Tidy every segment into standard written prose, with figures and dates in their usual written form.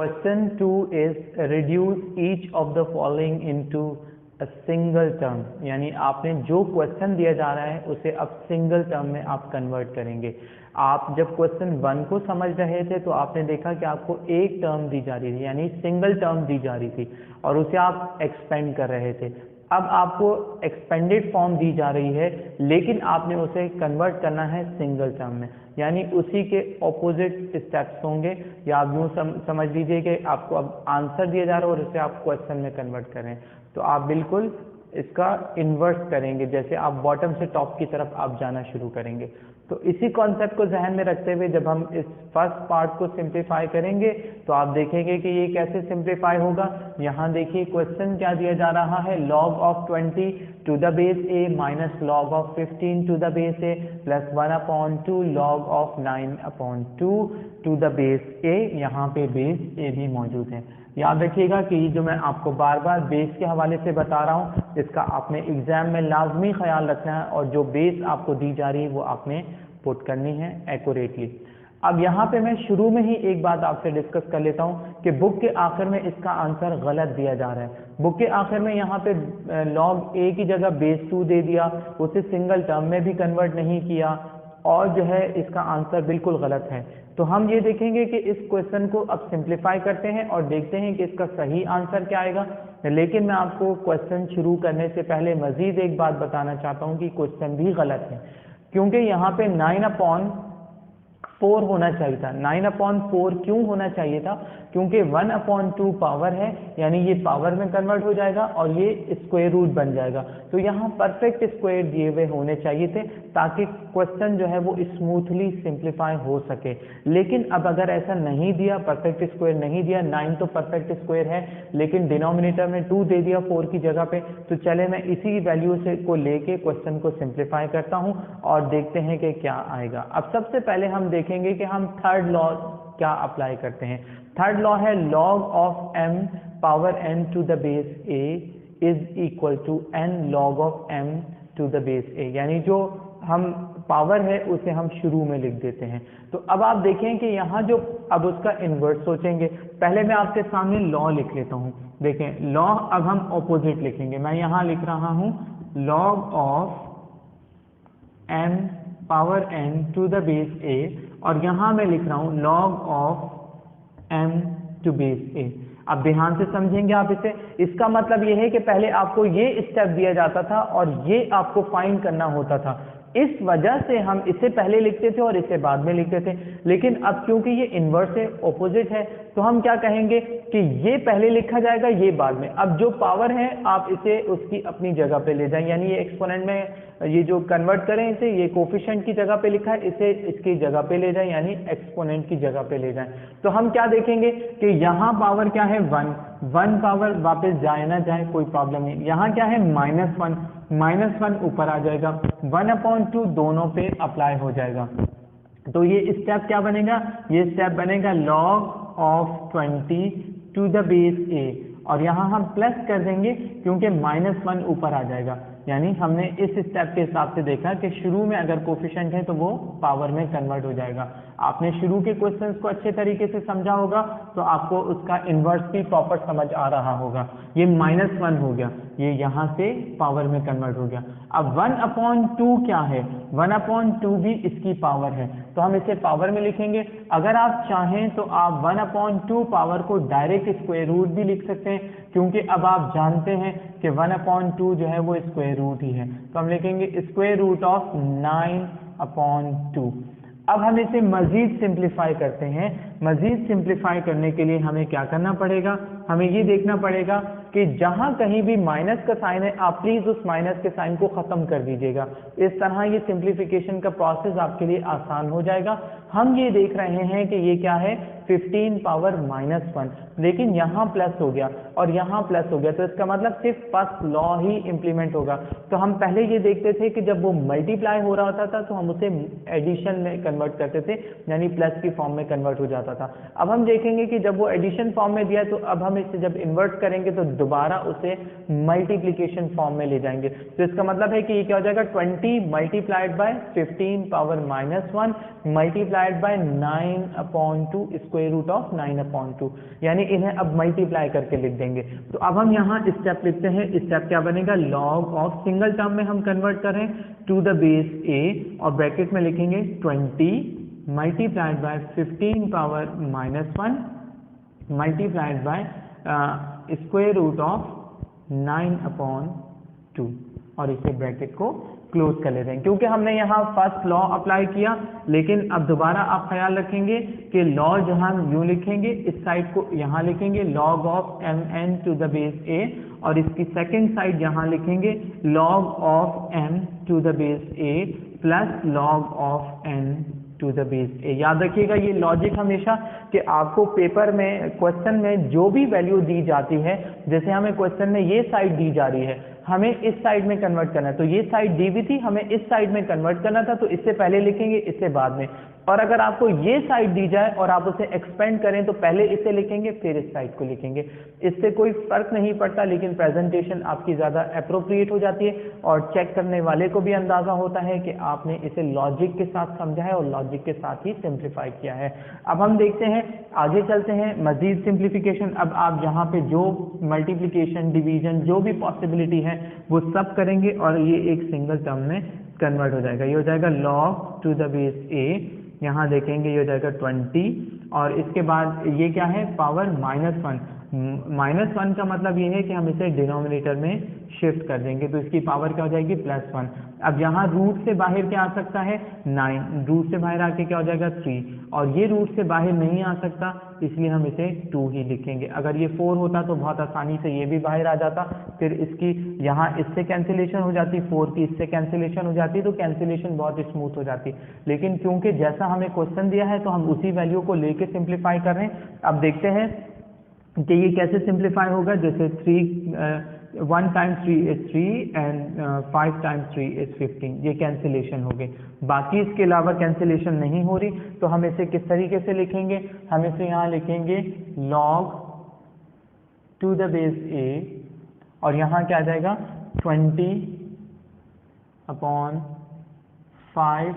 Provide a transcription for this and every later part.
Question 2 is reduce each of the following into a single term, यानी आपने जो question दिया जा रहा है उसे अब सिंगल टर्म में आप कन्वर्ट करेंगे। आप जब क्वेश्चन 1 को समझ रहे थे तो आपने देखा कि आपको एक टर्म दी जा रही थी, यानी सिंगल टर्म दी जा रही थी और उसे आप एक्सपेंड कर रहे थे। अब आपको एक्सपेंडेड फॉर्म दी जा रही है, लेकिन आपने उसे कन्वर्ट करना है सिंगल टर्म में, यानी उसी के ऑपोजिट स्टेप्स होंगे। या आप यूँ समझ लीजिए कि आपको अब आंसर दिया जा रहा है और उसे आप क्वेश्चन में कन्वर्ट करें, तो आप बिल्कुल इसका इन्वर्स करेंगे, जैसे आप बॉटम से टॉप की तरफ आप जाना शुरू करेंगे। तो इसी कॉन्सेप्ट को जहन में रखते हुए जब हम इस फर्स्ट पार्ट को सिंप्लीफाई करेंगे तो आप देखेंगे कि ये कैसे सिंप्लीफाई होगा। यहाँ देखिए क्वेश्चन क्या दिया जा रहा है, log of 20 to the base a minus log of 15 to the base a plus 1/2 log of 9/2 to the base a। यहाँ पे बेस a भी मौजूद है। याद रखिएगा कि जो मैं आपको बार बार बेस के हवाले से बता रहा हूँ, इसका आपने एग्जाम में लाजमी ख्याल रखना है और जो बेस आपको दी जा रही है वो आपने पुट करनी है एक्यूरेटली। अब यहाँ पे मैं शुरू में ही एक बात आपसे डिस्कस कर लेता हूँ कि बुक के आखिर में इसका आंसर गलत दिया जा रहा है। बुक के आखिर में यहाँ पे log a की जगह बेस 2 दे दिया, उसे सिंगल टर्म में भी कन्वर्ट नहीं किया और जो है इसका आंसर बिल्कुल गलत है। तो हम ये देखेंगे कि इस क्वेश्चन को अब सिंप्लीफाई करते हैं और देखते हैं कि इसका सही आंसर क्या आएगा। लेकिन मैं आपको क्वेश्चन शुरू करने से पहले मजीद एक बात बताना चाहता हूँ कि क्वेश्चन भी गलत है, क्योंकि यहाँ पे 9/4 होना चाहिए था। 9/4 क्यों होना चाहिए था? क्योंकि 1/2 पावर है, यानी ये पावर में कन्वर्ट हो जाएगा और ये स्क्वायर रूट बन जाएगा। तो यहाँ परफेक्ट स्क्वायर दिए हुए होने चाहिए थे ताकि क्वेश्चन जो है वो स्मूथली सिंप्लीफाई हो सके। लेकिन अब अगर ऐसा नहीं दिया, परफेक्ट स्क्वायर नहीं दिया, 9 तो परफेक्ट स्क्वायर है लेकिन डिनोमिनेटर में 2 दे दिया 4 की जगह पे, तो चले मैं इसी वैल्यू से को लेके क्वेश्चन को सिंप्लीफाई करता हूँ और देखते हैं कि क्या आएगा। अब सबसे पहले हम देखेंगे कि हम थर्ड लॉ क्या अप्लाई करते हैं। थर्ड लॉ है log of m power n to the base a is equal to n log of m to the base a, यानी जो हम पावर है उसे हम शुरू में लिख देते हैं। तो अब आप देखें कि यहाँ जो अब उसका इन्वर्स सोचेंगे, पहले मैं आपके सामने लॉ लिख लेता हूँ। देखें लॉ अब हम ऑपोजिट लिखेंगे। मैं यहाँ लिख रहा हूँ log of m power n to the base a और यहाँ मैं लिख रहा हूँ log of m to base a। अब ध्यान से समझेंगे आप इसे। इसका मतलब यह है कि पहले आपको ये स्टेप दिया जाता था और ये आपको फाइंड करना होता था, इस वजह से हम इसे पहले लिखते थे और इसे बाद में लिखते थे। लेकिन अब क्योंकि ये इन्वर्स है, ऑपोजिट है, तो हम क्या कहेंगे कि ये पहले लिखा जाएगा, ये बाद में। अब जो पावर है आप इसे उसकी अपनी जगह पे ले जाएं, यानी ये एक्सपोनेंट में ये जो कन्वर्ट करें इसे, ये कोफिशिएंट की जगह पे लिखा है, इसे इसकी जगह पे ले जाएं, यानी एक्सपोनेंट की जगह पे ले जाएं। तो हम क्या देखेंगे कि यहाँ पावर क्या है 1 पावर वापस जाए ना जाए कोई प्रॉब्लम नहीं। यहाँ क्या है -1 ऊपर आ जाएगा, 1/2 दोनों पे अप्लाई हो जाएगा। तो ये स्टेप क्या बनेगा? ये स्टेप बनेगा log of 20 to the base a और यहाँ हम प्लस कर देंगे क्योंकि -1 ऊपर आ जाएगा। यानी हमने इस स्टेप के हिसाब से देखा कि शुरू में अगर कोफिशिएंट है तो वो पावर में कन्वर्ट हो जाएगा। आपने शुरू के क्वेश्चंस को अच्छे तरीके से समझा होगा तो आपको उसका इन्वर्स भी प्रॉपर समझ आ रहा होगा। ये -1 हो गया, ये यहाँ से पावर में कन्वर्ट हो गया। अब 1/2 क्या है? 1/2 भी इसकी पावर है, तो हम इसे पावर में लिखेंगे। अगर आप चाहें तो आप 1/2 पावर को डायरेक्ट स्क्वायर रूट भी लिख सकते हैं, क्योंकि अब आप जानते हैं कि 1/2 जो है वो स्क्वायर रूट ही है। तो हम लिखेंगे स्क्वायर रूट ऑफ 9/2। अब हम इसे मजीद सिंप्लीफाई करते हैं। मजीद सिंप्लीफाई करने के लिए हमें क्या करना पड़ेगा? हमें ये देखना पड़ेगा कि जहां कहीं भी माइनस का साइन है आप प्लीज उस माइनस के साइन को खत्म कर दीजिएगा। इस तरह ये सिंप्लीफिकेशन का प्रोसेस आपके लिए आसान हो जाएगा। हम ये देख रहे हैं कि ये क्या है 15 पावर -1, लेकिन यहाँ प्लस हो गया और यहाँ प्लस हो गया, तो इसका मतलब सिर्फ फर्स्ट लॉ ही इंप्लीमेंट होगा। तो हम पहले ये देखते थे कि जब वो मल्टीप्लाई हो रहा होता था तो हम उसे एडिशन में कन्वर्ट करते थे, यानी प्लस की फॉर्म में कन्वर्ट हो जाता होता था। अब हम देखेंगे कि जब वो एडिशन फॉर्म में दिया है तो अब हम इसे जब इन्वर्ट करेंगे तो दोबारा उसे मल्टीप्लिकेशन फॉर्म में ले जाएंगे। तो इसका मतलब है कि ये क्या हो जाएगा 20 multiplied by 15 power -1 multiplied by 9/2 square root of 9/2, यानी इन्हें अब मल्टीप्लाई करके लिख देंगे। तो अब हम यहाँ स्टेप लिखते हैं। स्टेप क्या बनेगा, लॉग ऑफ सिंगल टर्म में हम कन्वर्ट करें टू द बेस a और ब्रैकेट में लिखेंगे 20 multiplied by 15 power -1 multiplied by square root of 9/2 और इसे ब्रैकेट को क्लोज कर लेते हैं। क्योंकि हमने यहाँ फर्स्ट लॉ अप्लाई किया, लेकिन अब दोबारा आप ख्याल रखेंगे कि लॉ जहाँ यूं लिखेंगे इस साइड को यहाँ लिखेंगे log of mn to the base a और इसकी सेकेंड साइड यहाँ लिखेंगे log of m to the base a plus log of n to the base a। याद रखिएगा ये लॉजिक हमेशा कि आपको पेपर में क्वेश्चन में जो भी वैल्यू दी जाती है, जैसे हमें क्वेश्चन में ये साइड दी जा रही है, हमें इस साइड में कन्वर्ट करना है, तो ये साइड दी हुई थी, हमें इस साइड में कन्वर्ट करना था, तो इससे पहले लिखेंगे, इससे बाद में। और अगर आपको ये साइड दी जाए और आप उसे एक्सपेंड करें तो पहले इसे लिखेंगे फिर इस साइड को लिखेंगे। इससे कोई फर्क नहीं पड़ता, लेकिन प्रेजेंटेशन आपकी ज़्यादा अप्रोप्रिएट हो जाती है और चेक करने वाले को भी अंदाज़ा होता है कि आपने इसे लॉजिक के साथ समझा है और लॉजिक के साथ ही सिंप्लीफाई किया है। अब हम देखते हैं, आगे चलते हैं मजीद सिंप्लीफिकेशन। अब आप यहाँ पे जो मल्टीप्लिकेशन, डिवीजन, जो भी पॉसिबिलिटी है वो सब करेंगे और ये एक सिंगल टर्म में कन्वर्ट हो जाएगा। ये हो जाएगा log to the base a, यहाँ देखेंगे ये हो जाएगा 20 और इसके बाद ये क्या है, पावर -1। -1 का मतलब ये है कि हम इसे डिनोमिनेटर में शिफ्ट कर देंगे, तो इसकी पावर क्या हो जाएगी +1। अब यहाँ रूट से बाहर क्या आ सकता है 9, रूट से बाहर आके क्या हो जाएगा 3 और ये रूट से बाहर नहीं आ सकता, इसलिए हम इसे 2 ही लिखेंगे। अगर ये 4 होता तो बहुत आसानी से ये भी बाहर आ जाता, फिर इसकी यहाँ इससे कैंसिलेशन हो जाती, 4 की इससे कैंसिलेशन हो जाती, तो कैंसिलेशन बहुत स्मूथ हो जाती। लेकिन क्योंकि जैसा हमें क्वेश्चन दिया है तो हम उसी वैल्यू को लेके सिंप्लीफाई कर रहे हैं। अब देखते हैं कि ये कैसे सिंप्लीफाई होगा। जैसे 1 times 3 is 3 and 5 times 3 is 15, ये कैंसिलेशन हो गए। बाकी इसके अलावा कैंसिलेशन नहीं हो रही, तो हम इसे किस तरीके से लिखेंगे, हम इसे यहाँ लिखेंगे log to the base a और यहाँ क्या आ जाएगा 20/5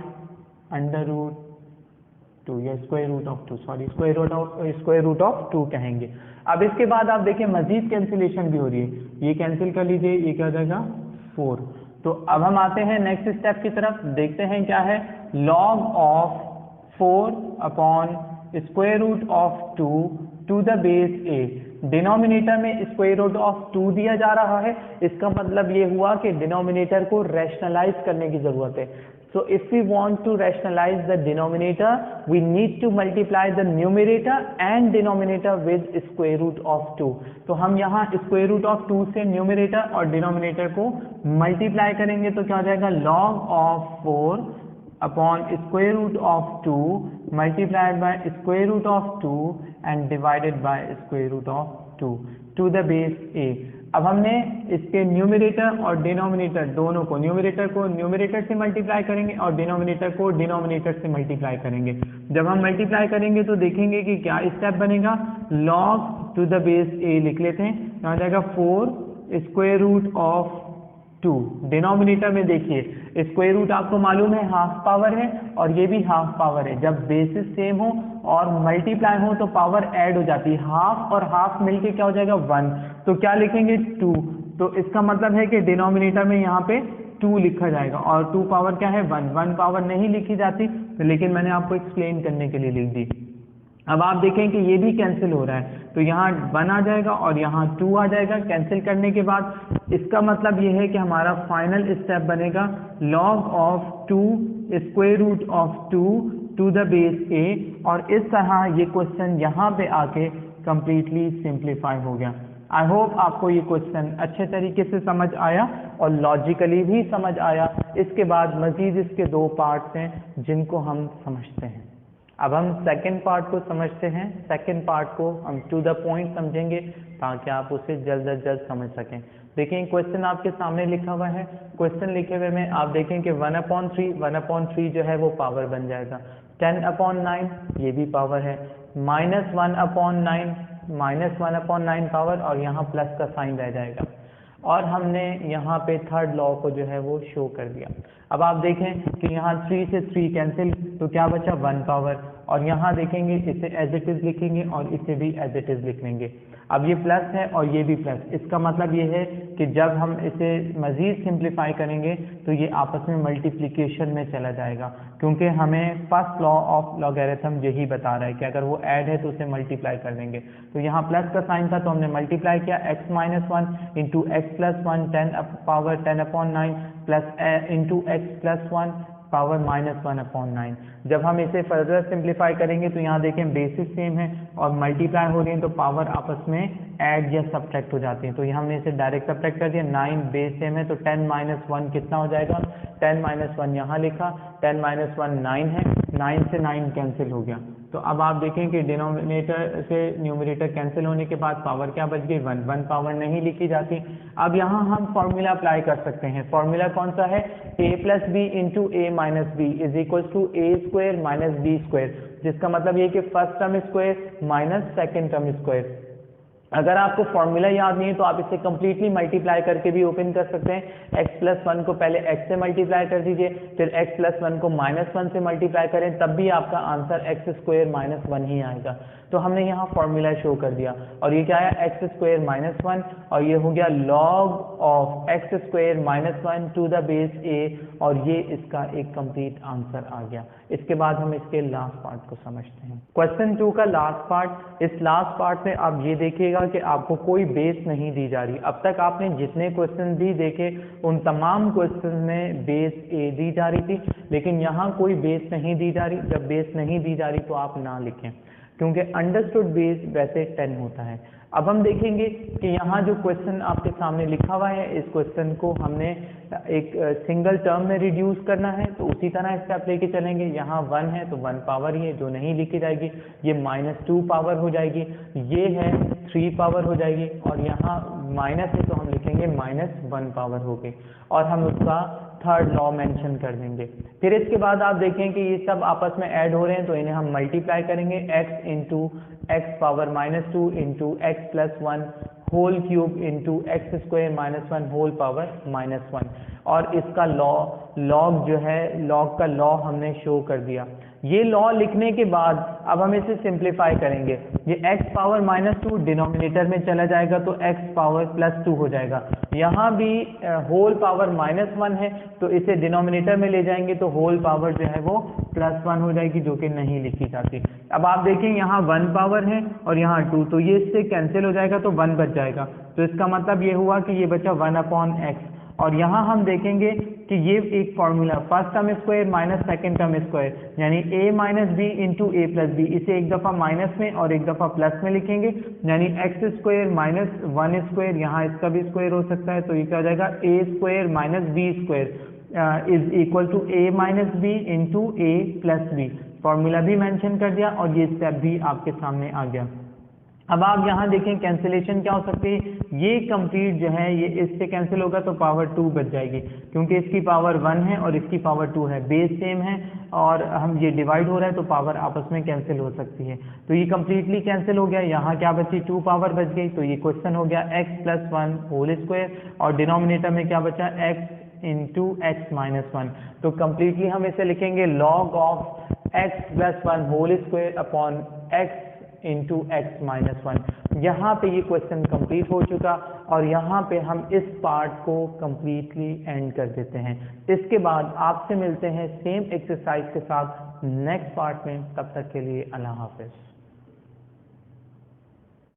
√2 या square root of 2, sorry square root of 2 कहेंगे। अब इसके बाद आप देखिए मजीद कैंसिलेशन भी हो रही है, ये कैंसिल कर लीजिए, ये क्या हो जाएगा 4। तो अब हम आते हैं नेक्स्ट स्टेप की तरफ, देखते हैं क्या है, log of 4/√2 to the base a। Denominator में स्क्वायर रूट ऑफ 2 दिया जा रहा है, इसका मतलब ये हुआ कि डिनोमिनेटर को रैशनलाइज करने की जरूरत है। So if we want to rationalize the denominator, we need to multiply the numerator and denominator with square root of 2. तो हम यहाँ square root of 2 से numerator और denominator को multiply करेंगे, तो क्या हो जाएगा log of 4/√2 multiplied by square root of 2 and divided by square root of 2 to the base a। अब हमने इसके न्यूमरेटर और डिनोमिनेटर दोनों को, न्यूमरेटर को न्यूमरेटर से मल्टीप्लाई करेंगे और डिनोमिनेटर को डिनोमिनेटर से मल्टीप्लाई करेंगे। जब हम मल्टीप्लाई करेंगे तो देखेंगे कि क्या स्टेप बनेगा, log to the base a लिख लेते हैं, तो आ जाएगा 4/2। डिनोमिनेटर में देखिए स्क्वायर रूट आपको मालूम है हाफ पावर है और ये भी हाफ पावर है। जब बेसिस सेम हो और मल्टीप्लाई हो तो पावर ऐड हो जाती है, हाफ और हाफ मिलके क्या हो जाएगा 1, तो क्या लिखेंगे 2। तो इसका मतलब है कि डिनोमिनेटर में यहाँ पे 2 लिखा जाएगा और 2 पावर क्या है 1 पावर नहीं लिखी जाती, लेकिन मैंने आपको एक्सप्लेन करने के लिए लिख दी। अब आप देखें कि ये भी कैंसिल हो रहा है, तो यहाँ 1 आ जाएगा और यहाँ 2 आ जाएगा कैंसिल करने के बाद। इसका मतलब ये है कि हमारा फाइनल स्टेप बनेगा log of 2/√2 to the base a और इस तरह ये क्वेश्चन यहाँ पे आके कंप्लीटली सिंप्लीफाई हो गया। आई होप आपको ये क्वेश्चन अच्छे तरीके से समझ आया और लॉजिकली भी समझ आया। इसके बाद मजीद इसके 2 पार्ट्स हैं जिनको हम समझते हैं। अब हम सेकंड पार्ट को समझते हैं। सेकंड पार्ट को हम टू द पॉइंट समझेंगे ताकि आप उसे जल्द अज जल्द समझ सकें। देखिए क्वेश्चन आपके सामने लिखा हुआ है, क्वेश्चन लिखे हुए में आप देखें कि 1/3 जो है वो पावर बन जाएगा, 10/9 ये भी पावर है, -1/9 पावर और यहाँ प्लस का साइन रह जाएगा। और हमने यहाँ पे थर्ड लॉ को जो है वो शो कर दिया। अब आप देखें कि यहाँ 3 से 3 कैंसिल, तो क्या बचा 1 पावर, और यहाँ देखेंगे इसे एज इट इज लिखेंगे और इसे भी एज इट इज लिख लेंगे। अब ये प्लस है और ये भी प्लस, इसका मतलब ये है कि जब हम इसे मज़ीद सिंप्लीफाई करेंगे तो ये आपस में मल्टीप्लिकेशन में चला जाएगा, क्योंकि हमें फर्स्ट लॉ ऑफ लॉगरिथम यही बता रहा है कि अगर वो ऐड है तो उसे मल्टीप्लाई कर देंगे। तो यहाँ प्लस का साइन था तो हमने मल्टीप्लाई किया, x - 1 into x plus 1 10/9 plus into x plus 1 power -1/9। जब हम इसे फर्दर सिंप्लीफाई करेंगे तो यहाँ देखें बेसिस सेम है और मल्टीप्लाई हो रही है तो पावर आपस में ऐड या सब्ट्रैक्ट हो जाती है। तो यहाँ हमने इसे डायरेक्ट सब्ट्रैक्ट कर दिया, 9 बेस सेम है तो 10 - 1 कितना हो जाएगा, 10 - 1 यहाँ लिखा, 10 - 1 9 है, 9 से 9 कैंसिल हो गया। तो अब आप देखें कि डिनोमिनेटर से न्यूमरेटर कैंसिल होने के बाद पावर क्या बच गई, 1 पावर नहीं लिखी जाती। अब यहाँ हम फॉर्मूला अप्लाई कर सकते हैं। फॉर्मूला कौन सा है, a + b into a - b is equal to a² - b², जिसका मतलब ये कि first term square minus second term square. अगर आपको फॉर्मूला याद नहीं है तो आप इसे कंप्लीटली मल्टीप्लाई करके भी ओपन कर सकते हैं। x + 1 को पहले x से मल्टीप्लाई कर दीजिए, फिर x + 1 को -1 से मल्टीप्लाई करें, तब भी आपका आंसर x² - 1 ही आएगा। तो हमने यहाँ फॉर्मूला शो कर दिया और ये क्या है, x² - 1 और ये हो गया log of x² - 1 to the base a, और ये इसका एक कंप्लीट आंसर आ गया। इसके बाद हम इसके लास्ट पार्ट को समझते हैं। क्वेश्चन 2 का लास्ट पार्ट, इस लास्ट पार्ट में आप ये देखिएगा कि आपको कोई बेस नहीं दी जा रही। अब तक आपने जितने क्वेश्चन भी देखे उन तमाम क्वेश्चन में बेस ए दी जा रही थी, लेकिन यहाँ कोई बेस नहीं दी जा रही। जब बेस नहीं दी जा रही तो आप ना लिखें, क्योंकि अंडरस्टूड बेस वैसे 10 होता है। अब हम देखेंगे कि यहाँ जो क्वेश्चन आपके सामने लिखा हुआ है, इस क्वेश्चन को हमने एक सिंगल टर्म में रिड्यूस करना है, तो उसी तरह स्टेप लेके चलेंगे। यहाँ 1 है तो 1 पावर ही है जो नहीं लिखी जाएगी, ये -2 पावर हो जाएगी, ये है 3 पावर हो जाएगी, और यहाँ माइनस है तो हम लिखेंगे -1 पावर हो गई, और हम उसका थर्ड लॉ मेंशन कर देंगे। फिर इसके बाद आप देखें कि ये सब आपस में ऐड हो रहे हैं तो इन्हें हम मल्टीप्लाई करेंगे, x into x power -2 into x plus 1 whole cube into x² - 1 whole power -1, और इसका लॉग जो है, लॉग का लॉ हमने शो कर दिया। ये लॉ लिखने के बाद अब हम इसे सिंप्लीफाई करेंगे। ये x पावर -2 डिनोमिनेटर में चला जाएगा तो x पावर +2 हो जाएगा। यहाँ भी होल पावर -1 है तो इसे डिनोमिनेटर में ले जाएंगे तो होल पावर जो है वो +1 हो जाएगी, जो कि नहीं लिखी जाती। अब आप देखें यहाँ 1 पावर है और यहाँ 2, तो ये इससे कैंसिल हो जाएगा तो 1 बच जाएगा। तो इसका मतलब ये हुआ कि ये बचा 1/x, और यहाँ हम देखेंगे कि ये एक formula first term square minus second term square, यानी a - b into a + b, इसे एक दफ़ा माइनस में और एक दफ़ा प्लस में लिखेंगे, यानी x² - 1², यहाँ इसका भी स्क्वायर हो सकता है, तो ये क्या हो जाएगा, a² - b² is equal to a - b into a + b। Formula भी मेंशन कर दिया और ये स्टेप भी आपके सामने आ गया। अब आप यहाँ देखें कैंसिलेशन क्या हो सकती है, ये कंप्लीट जो है ये इससे कैंसिल होगा तो पावर 2 बच जाएगी, क्योंकि इसकी पावर 1 है और इसकी पावर 2 है, बेस सेम है और हम ये डिवाइड हो रहा है तो पावर आपस में कैंसिल हो सकती है। तो ये कम्प्लीटली कैंसिल हो गया, यहाँ क्या बची, 2 पावर बच गई। तो ये क्वेश्चन हो गया x + 1 होल स्क्वायर, और डिनोमिनेटर में क्या बचा, x इंटू x - 1। तो कम्प्लीटली हम इसे लिखेंगे log of x + 1 whole square upon x into x - 1। यहाँ पे ये क्वेश्चन कंप्लीट हो चुका और यहाँ पे हम इस पार्ट को कंप्लीटली एंड कर देते हैं। इसके बाद आपसे मिलते हैं सेम एक्सरसाइज के साथ नेक्स्ट पार्ट में, तब तक के लिए अल्लाह हाफिज।